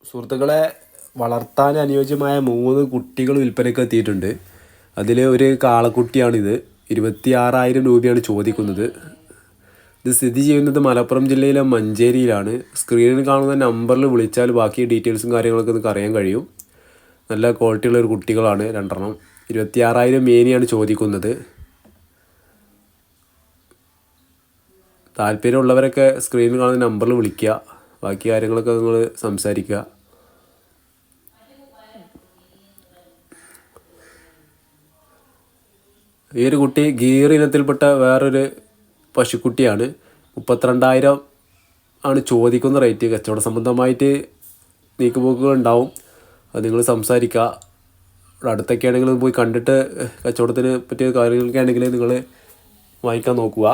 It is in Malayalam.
സുഹൃത്തുക്കളെ, വളർത്താൻ അനുയോജ്യമായ 3 കുട്ടികൾ വിൽപ്പനയ്ക്ക് എത്തിയിട്ടുണ്ട്. അതിൽ ഒരു കാളക്കുട്ടിയാണിത്. 26,000 രൂപയാണ് ചോദിക്കുന്നത്. ഇത് സ്ഥിതി ചെയ്യുന്നത് മലപ്പുറം ജില്ലയിലെ മഞ്ചേരിയിലാണ്. സ്ക്രീനിൽ കാണുന്ന നമ്പറിൽ വിളിച്ചാൽ ബാക്കി ഡീറ്റെയിൽസും കാര്യങ്ങളൊക്കെ നിങ്ങൾക്ക് അറിയാൻ കഴിയും. നല്ല ക്വാളിറ്റിയുള്ള ഒരു കുട്ടികളാണ് രണ്ടെണ്ണം. 26,000 മേനിയാണ് ചോദിക്കുന്നത്. താല്പര്യമുള്ളവരൊക്കെ സ്ക്രീനിൽ കാണുന്ന നമ്പറിൽ വിളിക്കുക. ബാക്കി കാര്യങ്ങളൊക്കെ നിങ്ങൾ സംസാരിക്കുക. ഈ ഒരു കുട്ടി ഗീർ ഇനത്തിൽപ്പെട്ട വേറൊരു പശുക്കുട്ടിയാണ്. 32,000 ആണ് ചോദിക്കുന്ന റേറ്റ്. കച്ചവട സംബന്ധമായിട്ട് നീക്കുപോക്കുകൾ ഉണ്ടാവും. അത് നിങ്ങൾ സംസാരിക്കുക. ഇവിടെ അടുത്തൊക്കെ ആണെങ്കിൽ പോയി കണ്ടിട്ട് കച്ചവടത്തിന് പറ്റിയ കാര്യങ്ങളൊക്കെ ആണെങ്കിൽ നിങ്ങൾ വാങ്ങിക്കാൻ നോക്കുക.